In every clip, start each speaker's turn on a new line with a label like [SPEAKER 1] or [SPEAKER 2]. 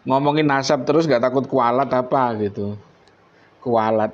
[SPEAKER 1] ngomongin nasab terus nggak takut kualat apa gitu. Kualat.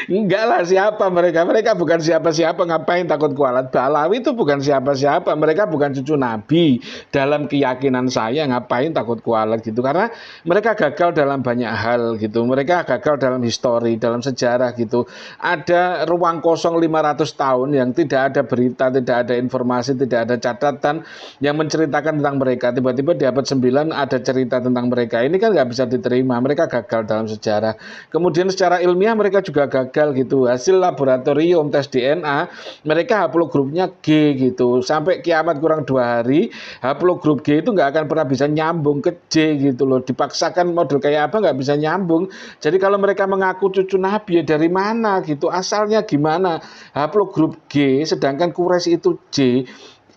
[SPEAKER 1] Enggak lah, siapa mereka? Mereka bukan siapa-siapa, ngapain takut kualat? Balawi itu bukan siapa-siapa, mereka bukan cucu Nabi. Dalam keyakinan saya, ngapain takut kualat gitu? Karena mereka gagal dalam banyak hal gitu. Mereka gagal dalam histori, dalam sejarah gitu. Ada ruang kosong 500 tahun yang tidak ada berita, tidak ada informasi, tidak ada catatan yang menceritakan tentang mereka. Tiba-tiba di abad 9 ada cerita tentang mereka. Ini kan nggak bisa diterima. Mereka gagal dalam sejarah. Kemudian secara ilmiah mereka juga gagal gitu. Hasil laboratorium tes DNA mereka haplogrupnya G gitu. Sampai kiamat kurang 2 hari, haplogrup G itu nggak akan pernah bisa nyambung ke J gitu loh. Dipaksakan model kayak apa nggak bisa nyambung. Jadi kalau mereka mengaku cucu Nabi, ya dari mana gitu? Asalnya gimana? Haplogrup G, sedangkan Quraisy itu J,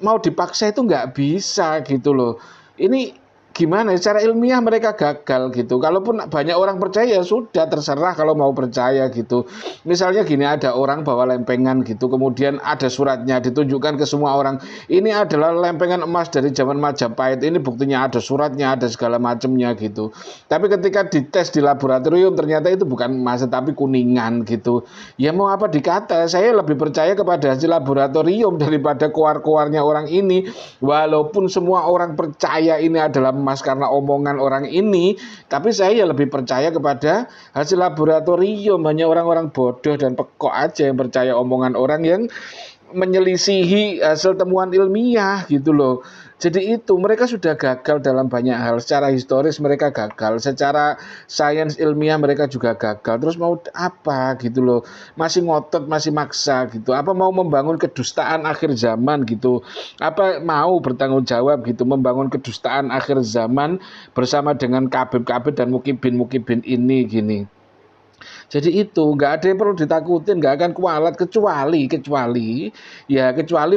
[SPEAKER 1] mau dipaksa itu nggak bisa gitu loh. Ini gimana ya, secara ilmiah mereka gagal gitu. Kalaupun banyak orang percaya, ya sudah terserah kalau mau percaya gitu. Misalnya gini, ada orang bawa lempengan gitu, kemudian ada suratnya ditunjukkan ke semua orang. Ini adalah lempengan emas dari zaman Majapahit. Ini buktinya ada suratnya, ada segala macamnya gitu. Tapi ketika dites di laboratorium ternyata itu bukan emas tapi kuningan gitu. Ya mau apa dikata, saya lebih percaya kepada hasil laboratorium daripada koar-koarnya orang ini. Walaupun semua orang percaya ini adalah emas karena omongan orang ini, tapi saya lebih percaya kepada hasil laboratorium. Hanya orang-orang bodoh dan pekok aja yang percaya omongan orang yang menyelisihi hasil temuan ilmiah gitu loh. Jadi itu mereka sudah gagal dalam banyak hal. Secara historis mereka gagal, secara sains ilmiah mereka juga gagal. Terus mau apa gitu loh? Masih ngotot, masih maksa gitu. Apa mau membangun kedustaan akhir zaman gitu? Apa mau bertanggung jawab gitu membangun kedustaan akhir zaman bersama dengan kabib-kabib dan mukibin-mukibin ini gini. Jadi itu nggak ada yang perlu ditakutin, nggak akan kualat kecuali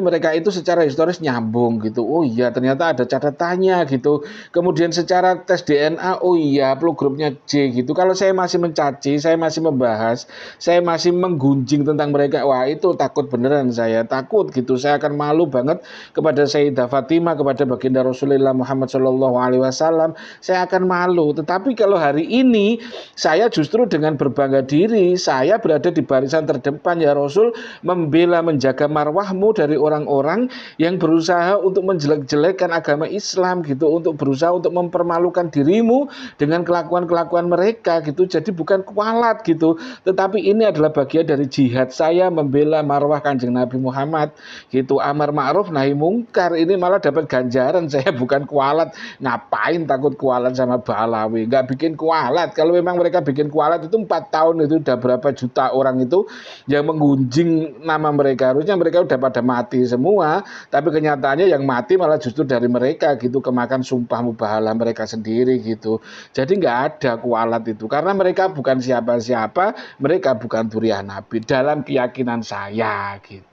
[SPEAKER 1] mereka itu secara historis nyambung gitu. Oh iya ternyata ada catatannya gitu. Kemudian secara tes DNA, oh iya haplogrupnya J gitu. Kalau saya masih mencaci, saya masih membahas, saya masih menggunjing tentang mereka, wah itu takut beneran, saya takut gitu. Saya akan malu banget kepada Sayyidah Fatimah, kepada baginda Rasulullah Muhammad SAW. Saya akan malu. Tetapi kalau hari ini saya justru dengan berbangga diri, saya berada di barisan terdepan ya Rasul, membela menjaga marwahmu dari orang-orang yang berusaha untuk menjelek-jelekkan agama Islam gitu, untuk berusaha untuk mempermalukan dirimu dengan kelakuan-kelakuan mereka gitu. Jadi bukan kualat gitu, tetapi ini adalah bagian dari jihad saya membela marwah Kanjeng Nabi Muhammad gitu. Amar ma'ruf nahi mungkar, ini malah dapat ganjaran. Saya bukan kualat. Ngapain takut kualat sama Balawi? Nggak bikin kualat. Kalau memang mereka bikin kualat itu 4 tahun itu udah berapa juta orang itu yang menggunjing nama mereka. Harusnya mereka udah pada mati semua, tapi kenyataannya yang mati malah justru dari mereka gitu, kemakan sumpah mubahalah mereka sendiri gitu. Jadi nggak ada kualat itu karena mereka bukan siapa-siapa, mereka bukan durian Nabi dalam keyakinan saya gitu.